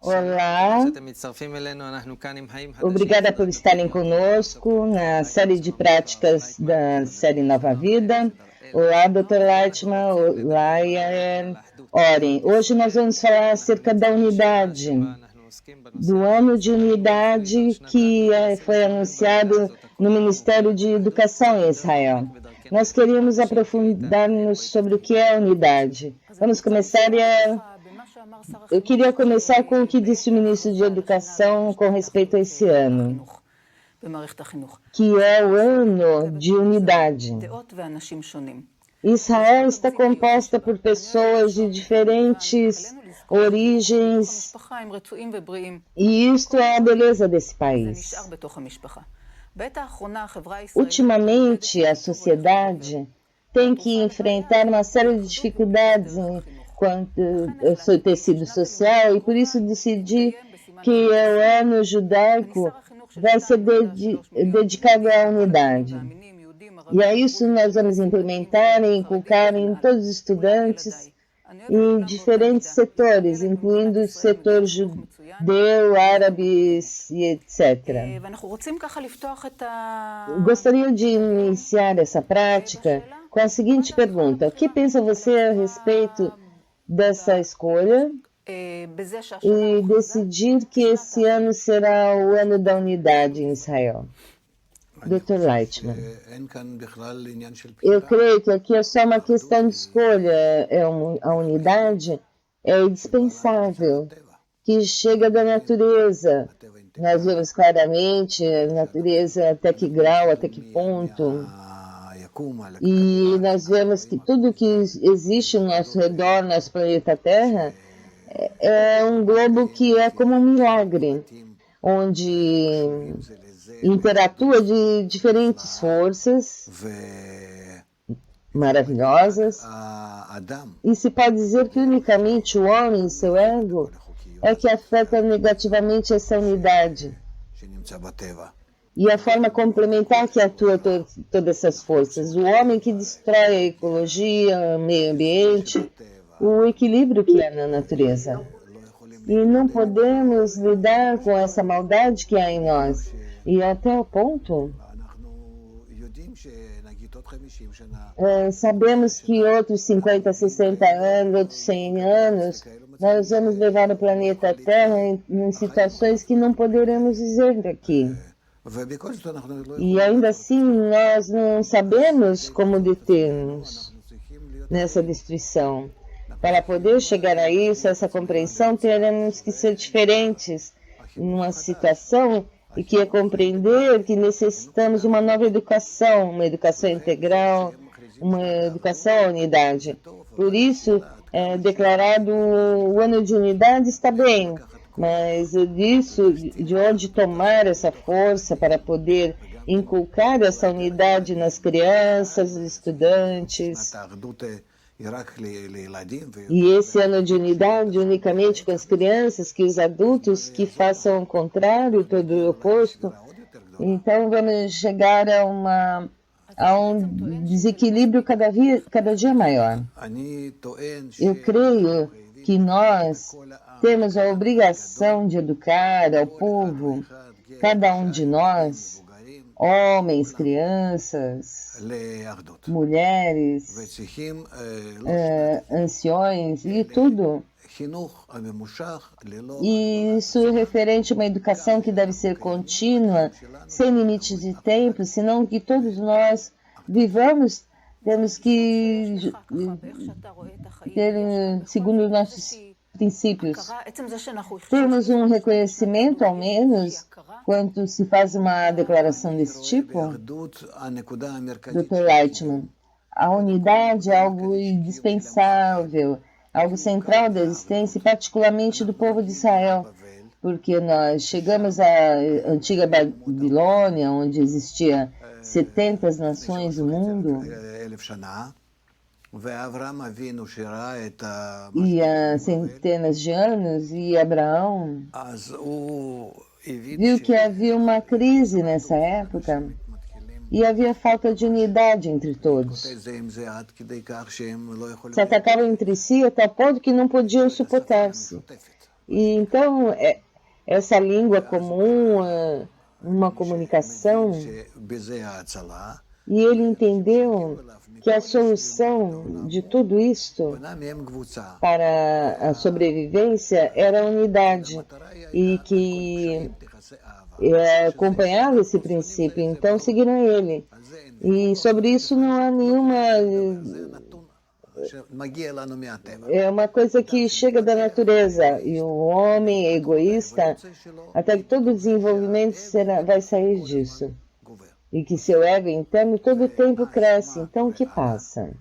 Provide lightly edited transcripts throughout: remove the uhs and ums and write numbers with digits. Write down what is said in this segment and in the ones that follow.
Olá, obrigada por estarem conosco na série de práticas da série Nova Vida. Olá, Dr. Leitman, olá, Yael, Oren. Hoje nós vamos falar acerca da unidade, do ano de unidade que foi anunciado no Ministério de Educação em Israel. Nós queríamos aprofundar-nos sobre o que é a unidade. Vamos começar, eu queria começar com o que disse o ministro de Educação com respeito a esse ano, que é o ano de unidade. Israel está composta por pessoas de diferentes origens, e isto é a beleza desse país. Ultimamente, a sociedade tem que enfrentar uma série de dificuldades quanto ao tecido social, e por isso decidi que o ano judaico vai ser dedicado à unidade. E a isso nós vamos implementar e inculcar em todos os estudantes em diferentes setores, incluindo o setor judeu, árabes e etc. Gostaria de iniciar essa prática com a seguinte pergunta: o que pensa você a respeito dessa escolha e decidir que esse ano será o ano da unidade em Israel? Dr. Leitman, eu creio que aqui é só uma questão de escolha. A unidade é indispensável, que chega da natureza. Nós vemos claramente a natureza até que grau, até que ponto. E nós vemos que tudo que existe ao nosso redor, nosso planeta Terra, é um globo que é como um milagre, onde interatua de diferentes forças maravilhosas. E se pode dizer que unicamente o homem, seu ego, é que afeta negativamente essa unidade. E a forma complementar que atua todas essas forças. O homem que destrói a ecologia, o meio ambiente, o equilíbrio que há na natureza. E não podemos lidar com essa maldade que há em nós. E até o ponto, sabemos que outros 50, 60 anos, outros 100 anos, nós vamos levar o planeta Terra em situações que não poderemos dizer aqui. E ainda assim, nós não sabemos como deter-nos nessa destruição. Para poder chegar a isso, essa compreensão, teremos que ser diferentes numa situação e que é compreender que necessitamos uma nova educação, uma educação integral, uma educação à unidade. Por isso, declarado o ano de unidade está bem, mas disso, de onde tomar essa força para poder inculcar essa unidade nas crianças, estudantes. E esse ano de unidade unicamente com as crianças, que os adultos que façam o contrário, todo o oposto. Então vamos chegar a um desequilíbrio cada dia maior. Eu creio que nós temos a obrigação de educar ao povo, cada um de nós, homens, crianças, mulheres, anciões e tudo. E isso é referente a uma educação que deve ser contínua, sem limites de tempo, senão que todos nós vivamos, temos que ter, segundo os nossos princípios. Temos um reconhecimento, ao menos, quando se faz uma declaração desse tipo? Dr. Leitman, a unidade é algo indispensável, algo central da existência, particularmente do povo de Israel, porque nós chegamos à antiga Babilônia, onde existia 70 nações no mundo, e há centenas de anos, e Abraão viu que havia uma crise nessa época e havia falta de unidade entre todos. Se atacavam entre si até o ponto que não podiam suportar-se. E então, essa língua comum, uma comunicação, e ele entendeu que a solução de tudo isto para a sobrevivência era a unidade e que acompanhava esse princípio, então seguiram ele. E sobre isso não há nenhuma... É uma coisa que chega da natureza, e o homem é egoísta, até que todo o desenvolvimento vai sair disso. E que seu ego interno todo o tempo cresce. Então o que passa?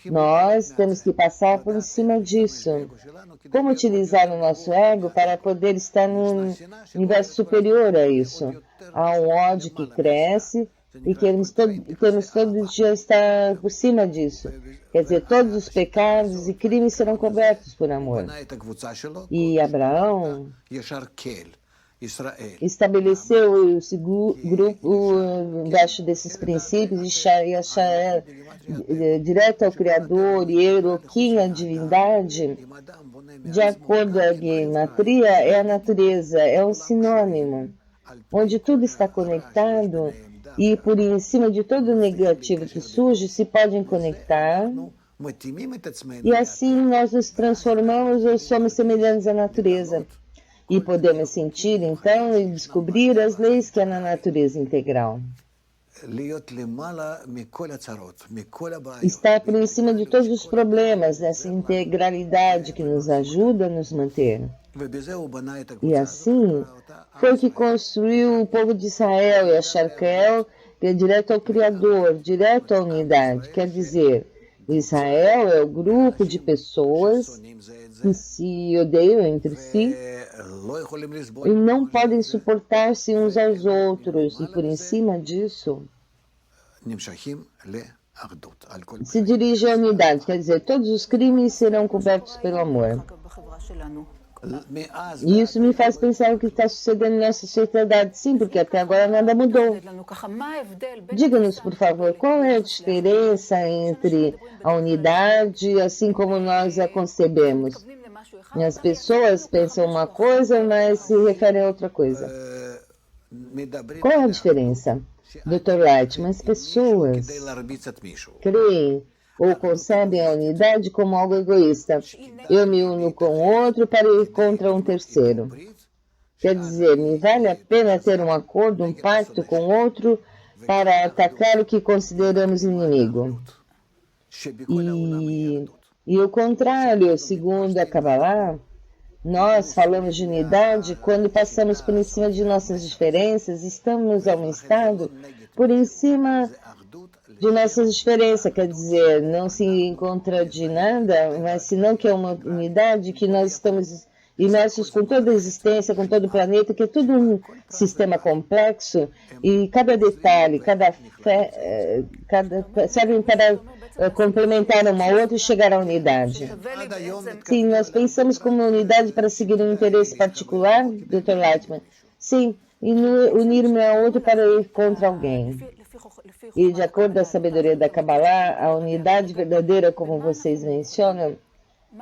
Nós temos que passar por cima disso. Como utilizar o nosso ego para poder estar num universo superior a isso? Há um ódio que cresce e queremos todo dia estar por cima disso. Quer dizer, todos os pecados e crimes serão cobertos por amor. E Abraão estabeleceu esse grupo embaixo desses princípios, Yashar, direto ao Criador, e Elohim, a divindade, de acordo com a gematria, é a natureza, é um sinônimo, onde tudo está conectado, e por em cima de todo o negativo que surge, se podem conectar, e assim nós nos transformamos ou somos semelhantes à natureza. E podemos sentir, então, e descobrir as leis que há na natureza integral. Estar por em cima de todos os problemas, nessa integralidade que nos ajuda a nos manter. E assim, foi que construiu o povo de Israel e a Sharkel, que é direto ao Criador, direto à unidade. Quer dizer, Israel é o grupo de pessoas que se odeiam entre si e não podem suportar-se uns aos outros, e por em cima disso se dirige à unidade, quer dizer, todos os crimes serão cobertos pelo amor. E isso me faz pensar o que está sucedendo na nossa sociedade, sim, porque até agora nada mudou. Diga-nos, por favor, qual é a diferença entre a unidade, assim como nós a concebemos? As pessoas pensam uma coisa, mas se referem a outra coisa. Qual é a diferença? Dr. Wright, mas pessoas creem ou concebem a unidade como algo egoísta. Eu me uno com outro para ir contra um terceiro. Quer dizer, me vale a pena ter um acordo, um pacto com outro para atacar o que consideramos inimigo. E o contrário, segundo a Kabbalah, nós falamos de unidade quando passamos por cima de nossas diferenças, estamos a um estado por em cima de nossas diferenças, quer dizer, não se encontra de nada, mas senão que é uma unidade que nós estamos imersos com toda a existência, com todo o planeta, que é tudo um sistema complexo e cada detalhe, cada serve para complementar uma outra e chegar à unidade. Sim, nós pensamos como uma unidade para seguir um interesse particular, Dr. Lightman. Sim, e unir-me a outro para ir contra alguém. E de acordo com a sabedoria da Kabbalah, a unidade verdadeira, como vocês mencionam,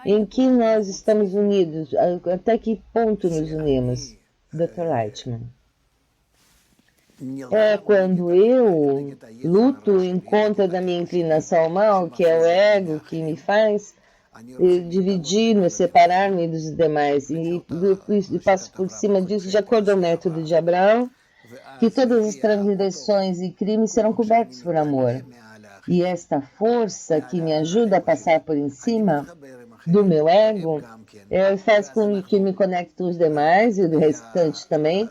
em que nós estamos unidos, até que ponto nos unimos, Dr. Lightman? É quando eu luto em conta da minha inclinação ao mal, que é o ego que me faz dividir-me, separar-me dos demais, e passo por cima disso de acordo ao método de Abraão, que todas as transgressões e crimes serão cobertos por amor. E esta força que me ajuda a passar por em cima do meu ego faz com que me conecte com os demais e do restante também.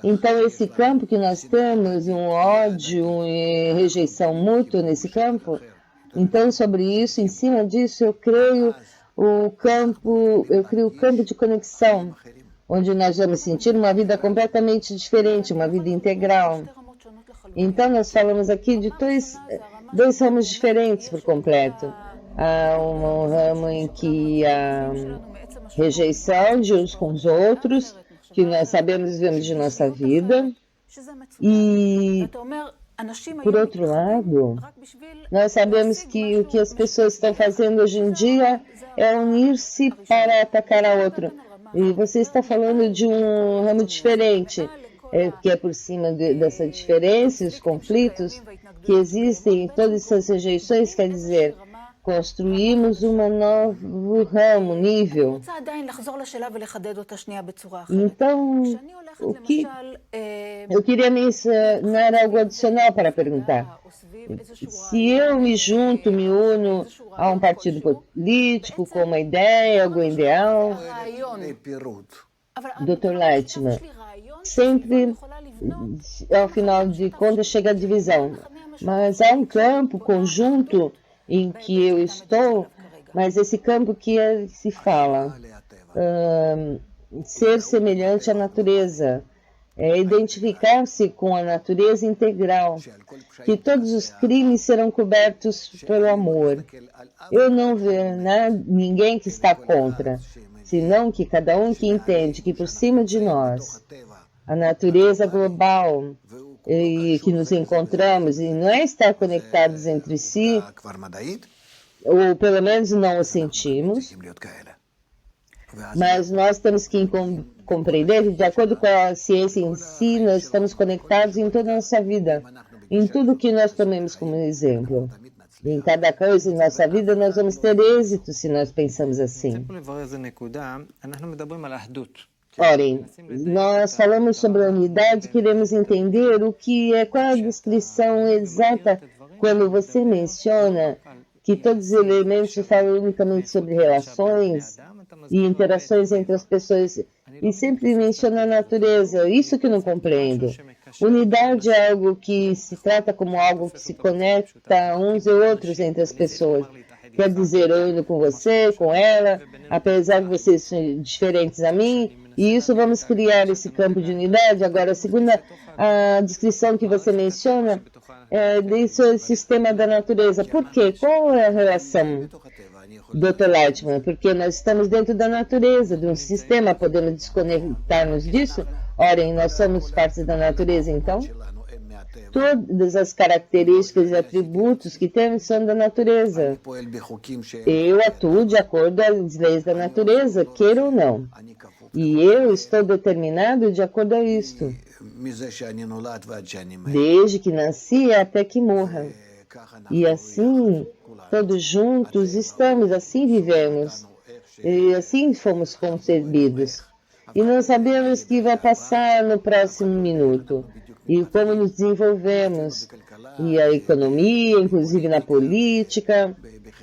Então, esse campo que nós temos, um ódio e rejeição mútua nesse campo, então, sobre isso, em cima disso, eu crio o campo de conexão, onde nós vamos sentir uma vida completamente diferente, uma vida integral. Então, nós falamos aqui de dois ramos diferentes por completo. Há um ramo em que há rejeição de uns com os outros, que nós sabemos e vivemos de nossa vida. E, por outro lado, nós sabemos que o que as pessoas estão fazendo hoje em dia é unir-se para atacar a outro. E você está falando de um ramo diferente, que é por cima dessa diferença, os conflitos que existem em todas essas rejeições, quer dizer, construímos um novo ramo, nível. Então, o que eu queria mencionar algo adicional para perguntar. Se eu me junto, me uno a um partido político com uma ideia, algum ideal, Dr. Leitman, sempre, ao final de contas, chega a divisão. Mas há um campo conjunto em que eu estou, mas esse campo que se fala, ser semelhante à natureza, identificar-se com a natureza integral, que todos os crimes serão cobertos pelo amor. Eu não vejo ninguém que está contra, senão que cada um que entende que por cima de nós, a natureza global, e que nos encontramos, e não é estar conectados entre si, ou pelo menos não o sentimos, mas nós temos que compreender que, de acordo com a ciência em si, nós estamos conectados em toda a nossa vida, em tudo que nós tomemos como exemplo. Em cada coisa em nossa vida, nós vamos ter êxito se nós pensamos assim. Orem, nós falamos sobre a unidade, queremos entender qual é a descrição exata quando você menciona que todos os elementos falam unicamente sobre relações e interações entre as pessoas e sempre menciona a natureza. Isso que eu não compreendo. Unidade é algo que se trata como algo que se conecta uns e outros entre as pessoas. Quer dizer, eu indo com você, com ela, apesar de vocês serem diferentes a mim, e isso vamos criar esse campo de unidade. Agora, a segunda descrição que você menciona é desse sistema da natureza. Por quê? Qual é a relação, Dr. Leitman? Porque nós estamos dentro da natureza, de um sistema, podemos desconectar-nos disso? Orem, nós somos parte da natureza, então? Todas as características e atributos que temos são da natureza. Eu atuo de acordo às leis da natureza, queira ou não. E eu estou determinado de acordo a isto, desde que nasci até que morra. E assim, todos juntos estamos, assim vivemos, e assim fomos concebidos. E não sabemos o que vai passar no próximo minuto, e como nos desenvolvemos, e a economia, inclusive na política,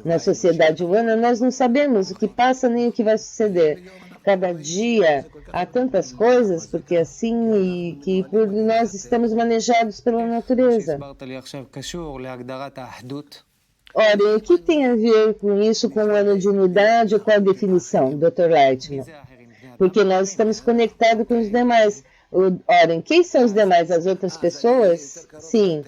na sociedade humana, nós não sabemos o que passa nem o que vai suceder. Cada dia há tantas coisas, porque assim que por nós estamos manejados pela natureza. Ora, o que tem a ver com isso, com o ano de unidade, ou qual a definição, Dr. Leitman? Porque nós estamos conectados com os demais. Ora, quem são os demais? As outras pessoas? Sim.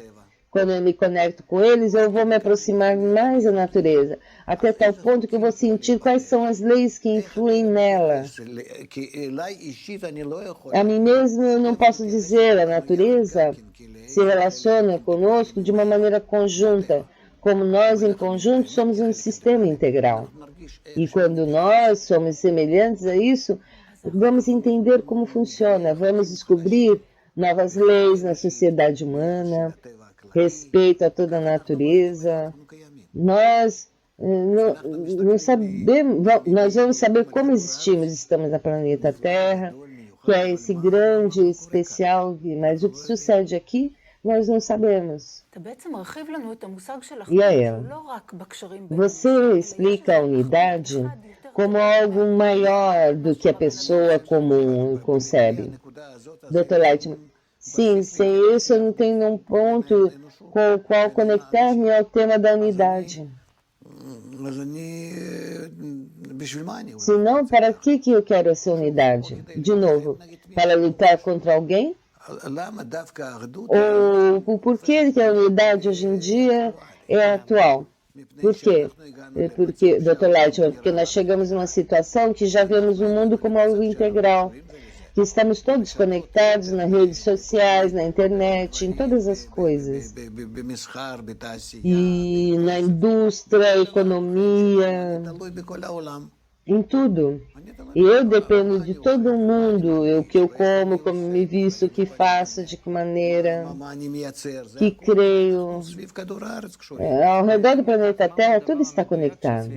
Quando eu me conecto com eles, eu vou me aproximar mais da natureza, até tal ponto que eu vou sentir quais são as leis que influem nela. A mim mesmo eu não posso dizer, a natureza se relaciona conosco de uma maneira conjunta, como nós em conjunto somos um sistema integral. E quando nós somos semelhantes a isso, vamos entender como funciona, vamos descobrir novas leis na sociedade humana, respeito a toda a natureza. Nós não sabemos, nós vamos saber como existimos, estamos no planeta Terra, que é esse grande, especial, mas o que sucede aqui, nós não sabemos. E aí, você explica a unidade como algo maior do que a pessoa comum concebe. Dr. Leitman, sim, sem isso eu não tenho um ponto com o qual conectar-me ao tema da unidade. Senão, para que eu quero essa unidade? De novo, para lutar contra alguém? Ou por que a unidade hoje em dia é atual? Por quê? Porque, Dr. Leitman, porque nós chegamos a uma situação que já vemos o mundo como algo integral, que estamos todos conectados nas redes sociais, na internet, em todas as coisas. E na indústria, economia, em tudo. E eu dependo de todo mundo, o que eu como me visto, o que faço, de que maneira, que creio. Ao redor do planeta Terra, tudo está conectado.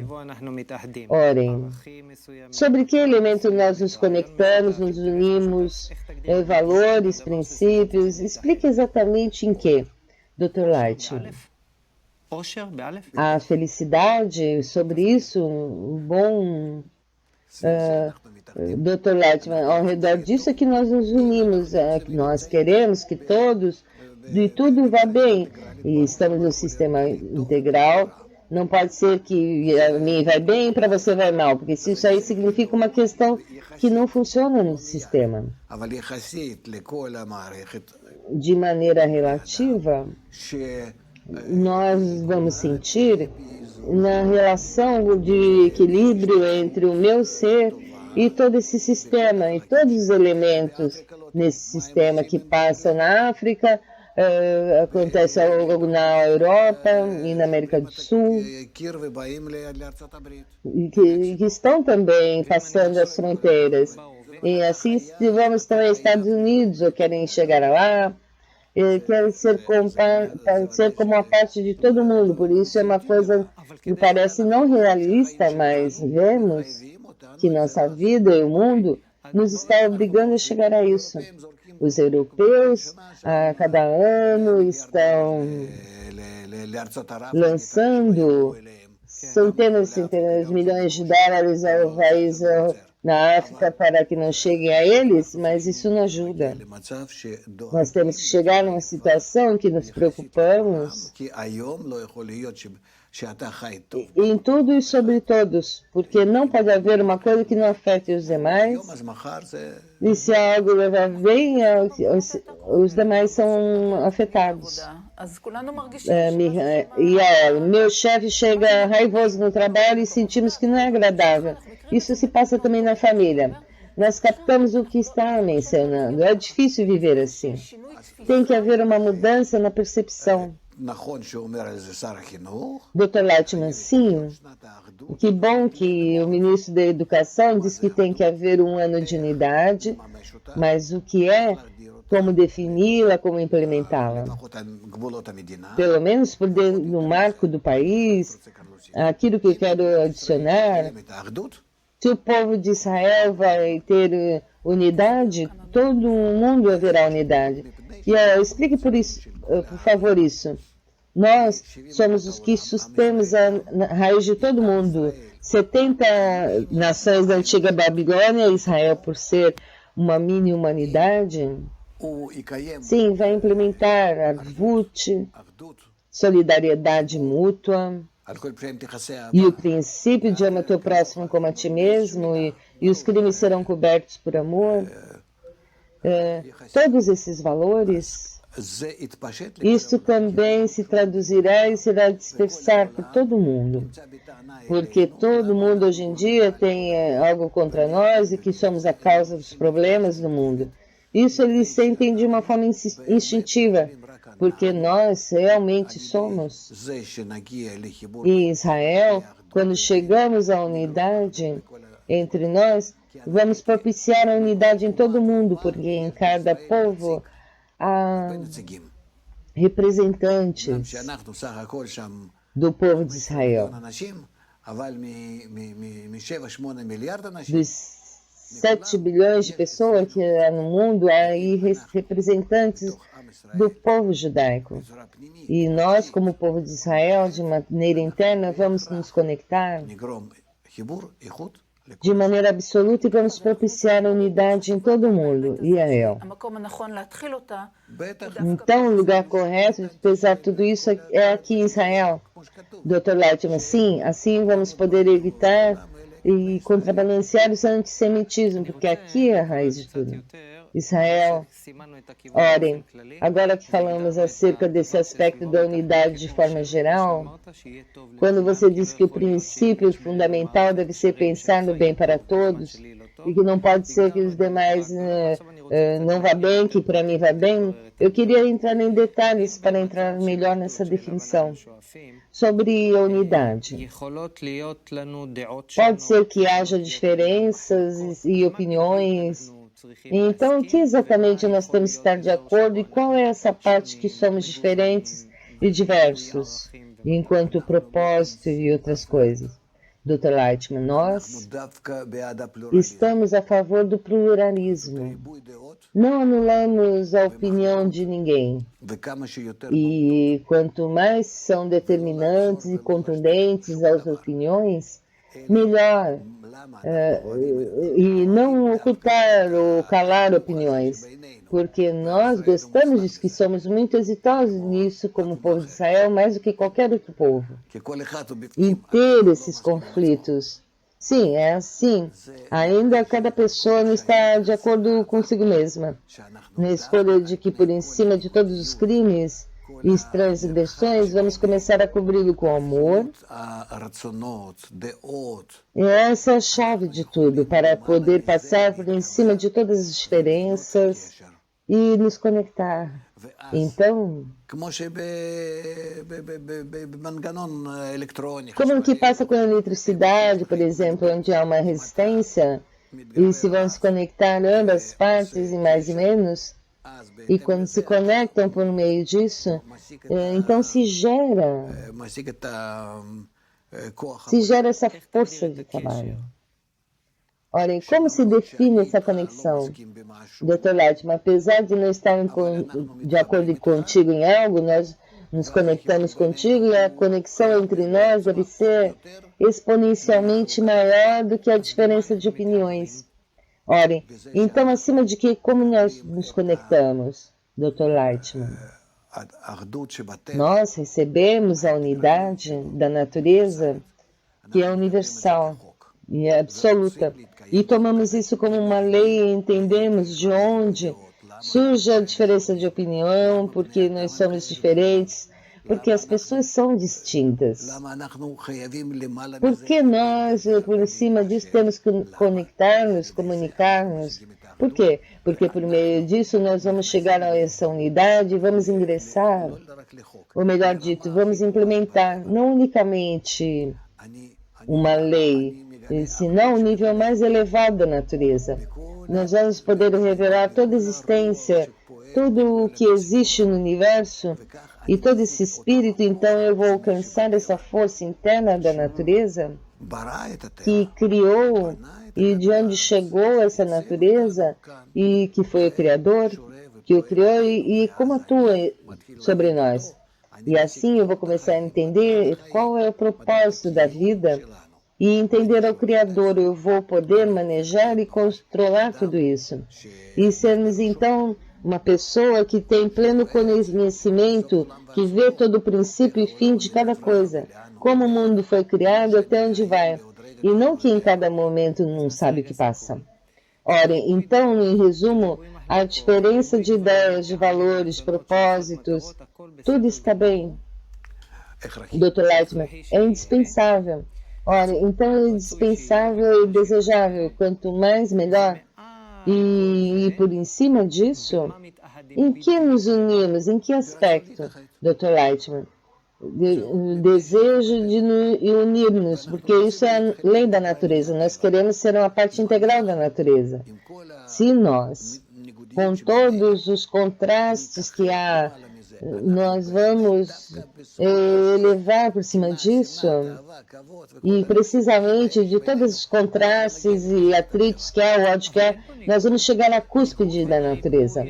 Orem. Sobre que elemento nós nos conectamos, nos unimos, valores, princípios? Explique exatamente em que, Dr. Lightman. A felicidade, sobre isso, um bom... Dr. Lightman, ao redor disso é que nós nos unimos, nós queremos que todos, de tudo vá bem, e estamos no sistema integral. Não pode ser que a mim vai bem e para você vai mal, porque isso aí significa uma questão que não funciona no sistema. De maneira relativa, nós vamos sentir na relação de equilíbrio entre o meu ser e todo esse sistema, e todos os elementos nesse sistema que passa na África, acontece na Europa e na América do Sul, e que estão também passando as fronteiras. E assim vamos também aos Estados Unidos, ou querem chegar lá, querem ser como uma parte de todo mundo. Por isso é uma coisa que parece não realista, mas vemos que nossa vida e o mundo nos está obrigando a chegar a isso. Os europeus, a cada ano, estão lançando centenas e centenas de milhões de dólares ao país na África para que não cheguem a eles, mas isso não ajuda. Nós temos que chegar numa situação que nos preocupamos em tudo e sobre todos, porque não pode haver uma coisa que não afete os demais, e se algo levar bem, os demais são afetados. Meu chefe chega raivoso no trabalho e sentimos que não é agradável. Isso se passa também na família. Nós captamos o que está mencionando. É difícil viver assim. Tem que haver uma mudança na percepção. Dr. Lightman, sim. Que bom que o ministro da Educação diz que tem que haver um ano de unidade, mas o que é, como defini-la, como implementá-la? Pelo menos por dentro do marco do país, aquilo que eu quero adicionar, se o povo de Israel vai ter unidade, todo mundo haverá unidade. E explique por favor isso. Nós somos os que sustemos a raiz de todo mundo. 70 nações da antiga Babilônia, Israel por ser uma mini-humanidade, sim, vai implementar Arvut, solidariedade mútua, e o princípio de ama teu próximo como a ti mesmo, e os crimes serão cobertos por amor. Todos esses valores, isto também se traduzirá e será dispersar por todo mundo, porque todo mundo hoje em dia tem algo contra nós e que somos a causa dos problemas do mundo. Isso eles sentem de uma forma instintiva, porque nós realmente somos. Em Israel, quando chegamos à unidade entre nós, vamos propiciar a unidade em todo mundo, porque em cada povo há representantes do povo de Israel. Dos 7 bilhões de pessoas que há no mundo, há aí representantes do povo judaico. E nós, como povo de Israel, de maneira interna, vamos nos conectar de maneira absoluta e vamos propiciar a unidade em todo o mundo, Israel. Então, o lugar correto de pesar tudo isso é aqui em Israel. Dr. Lightman, sim, assim vamos poder evitar e contrabalancear o antissemitismo, porque aqui é a raiz de tudo. Israel, orem. Agora que falamos acerca desse aspecto da unidade de forma geral, quando você diz que o princípio fundamental deve ser pensar no bem para todos, e que não pode ser que os demais não vai bem, que para mim vai bem. Eu queria entrar em detalhes para entrar melhor nessa definição sobre a unidade. Pode ser que haja diferenças e opiniões. Então, o que exatamente nós temos que estar de acordo e qual é essa parte que somos diferentes e diversos, enquanto propósito e outras coisas? Dr. Lightman, nós estamos a favor do pluralismo. Não anulamos a opinião de ninguém. E quanto mais são determinantes e contundentes as opiniões, melhor. E não ocultar ou calar opiniões, porque nós gostamos disso, que somos muito exitosos nisso como povo de Israel, mais do que qualquer outro povo. E ter esses conflitos. Sim, é assim. Ainda cada pessoa não está de acordo consigo mesma. Na escolha de que por em cima de todos os crimes e transgressões, vamos começar a cobri-lo com amor. E essa é a chave de tudo, para poder passar por em cima de todas as diferenças e nos conectar. Então, como que passa com a eletricidade, por exemplo, onde há uma resistência, e se vão se conectar ambas partes, e mais e menos, e quando se conectam por meio disso, então se gera essa força de trabalho. Ora, e como se define essa conexão? Dr. Lightman, apesar de não estar de acordo contigo em algo, nós nos conectamos contigo e a conexão entre nós deve ser exponencialmente maior do que a diferença de opiniões. Ora, então, acima de que, como nós nos conectamos, Dr. Lightman? Nós recebemos a unidade da natureza, que é universal e é absoluta, e tomamos isso como uma lei e entendemos de onde surge a diferença de opinião, porque nós somos diferentes, porque as pessoas são distintas. Por que nós, por cima disso, temos que conectar-nos, comunicar-nos? Por quê? Porque por meio disso nós vamos chegar a essa unidade e vamos ingressar, ou melhor dito, vamos implementar não unicamente uma lei, senão o nível mais elevado da natureza. Nós vamos poder revelar toda a existência, tudo o que existe no universo e todo esse espírito. Então eu vou alcançar essa força interna da natureza que criou e de onde chegou essa natureza e que foi o Criador, que o criou e como atua sobre nós. E assim eu vou começar a entender qual é o propósito da vida e entender ao Criador. Eu vou poder manejar e controlar tudo isso. E sermos então uma pessoa que tem pleno conhecimento, que vê todo o princípio e fim de cada coisa, como o mundo foi criado, até onde vai, e não que em cada momento não sabe o que passa. Ora, então, em resumo, a diferença de ideias, de valores, propósitos, tudo está bem. Dr. Lightman, é indispensável. Ora, então é indispensável e desejável, quanto mais melhor. E por em cima disso, em que nos unimos? Em que aspecto, Dr. Lightman? O desejo de unir-nos, porque isso é a lei da natureza. Nós queremos ser uma parte integral da natureza. Se nós, com todos os contrastes que há, nós vamos elevar por cima disso, e precisamente de todos os contrastes e atritos que há, o ódio que há, nós vamos chegar à cúspide da natureza.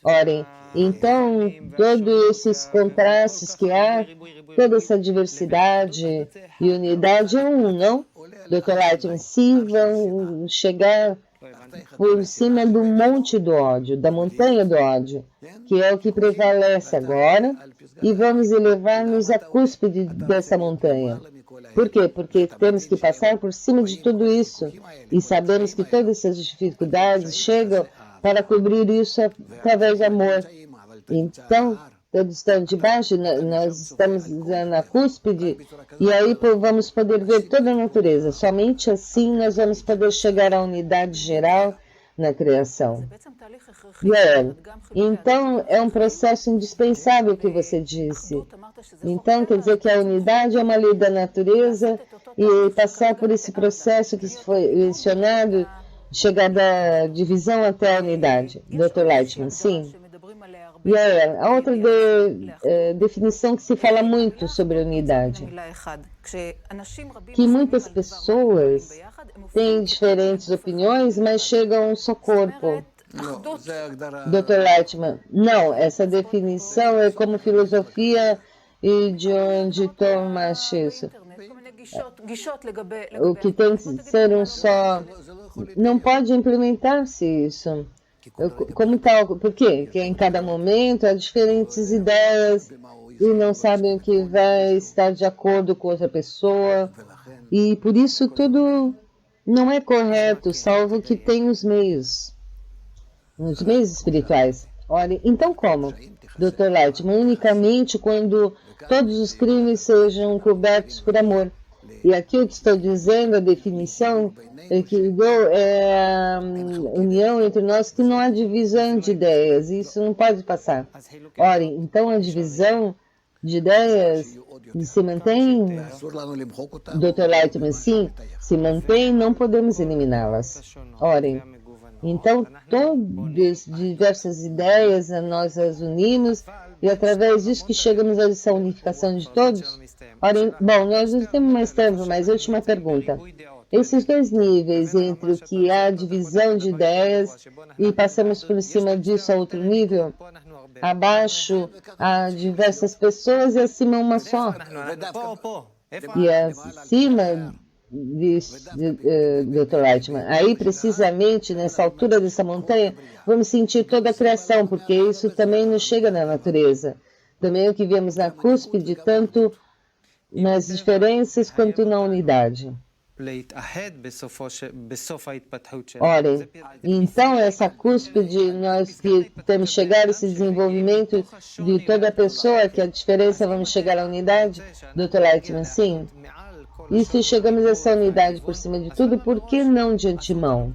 Orem, então, todos esses contrastes que há, toda essa diversidade e unidade é não? Dr. Lightman, se vão chegar por cima do monte do ódio, da montanha do ódio, que é o que prevalece agora, e vamos elevar-nos à cúspide dessa montanha. Por quê? Porque temos que passar por cima de tudo isso, e sabemos que todas essas dificuldades chegam para cobrir isso através do amor. Então, todos estão debaixo, nós estamos na cúspide, e aí vamos poder ver toda a natureza. Somente assim nós vamos poder chegar à unidade geral na criação. Então, é um processo indispensável que você disse. Então, quer dizer que a unidade é uma lei da natureza e passar por esse processo que foi mencionado, chegar da divisão até a unidade. Dr. Lightman, sim. E a outra definição que se fala muito sobre a unidade, que muitas pessoas têm diferentes opiniões, mas chegam a um só corpo. Dr. Lightman, não, essa definição é como filosofia e de onde toma isso. O que tem que ser um só, não pode implementar-se isso. Como tal, por quê? Porque em cada momento há diferentes ideias e não sabem o que vai estar de acordo com outra pessoa. E por isso tudo não é correto, salvo que tem os meios espirituais. Olha, então como? Dr. Lightman, unicamente quando todos os crimes sejam cobertos por amor. E aqui eu estou dizendo, a definição que dou é a união entre nós, que não há divisão de ideias, isso não pode passar. Ora, então a divisão de ideias se mantém, Dr. Lightman, sim, se mantém, não podemos eliminá-las. Ora, então todas diversas ideias nós as unimos e através disso que chegamos a essa unificação de todos. Ora, bom, nós não temos mais tempo, mas última pergunta. Esses dois níveis entre o que há divisão de ideias e passamos por cima disso a outro nível, abaixo há diversas pessoas e acima uma só. E acima Dr. Lightman, aí precisamente nessa altura dessa montanha vamos sentir toda a criação, porque isso também nos chega na natureza. Também é o que vemos na cúspide, tanto nas diferenças quanto na unidade. Ora, então essa cúspide, nós que temos que chegar a esse desenvolvimento de toda a pessoa, que a diferença vamos chegar à unidade, Dr. Lightman, sim. E se chegamos a essa unidade por cima de tudo, por que não de antemão?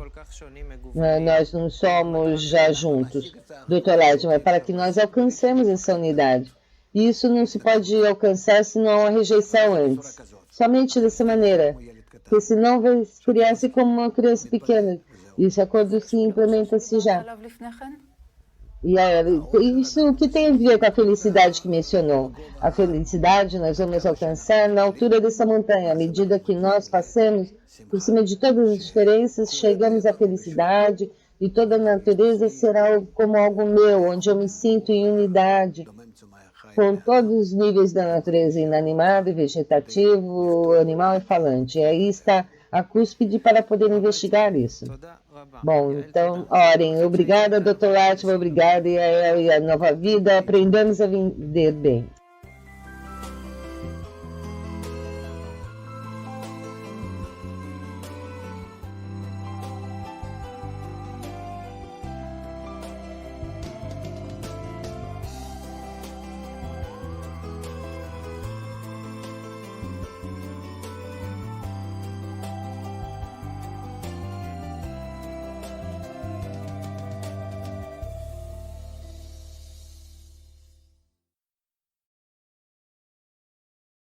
Nós não somos já juntos, Dr. Lightman, para que nós alcancemos essa unidade. E isso não se pode alcançar se não há uma rejeição antes. Somente dessa maneira. Porque senão vai criar-se como uma criança pequena. E esse acordo se implementa-se já. E isso o que tem a ver com a felicidade que mencionou? A felicidade nós vamos alcançar na altura dessa montanha. À medida que nós passamos por cima de todas as diferenças, chegamos à felicidade e toda a natureza será como algo meu, onde eu me sinto em unidade com todos os níveis da natureza, inanimado, vegetativo, animal e falante. E aí está a cúspide para poder investigar isso. Bom, então, orem. Obrigada, Dr. Lightman, obrigada, e a Nova Vida. Aprendamos a viver bem.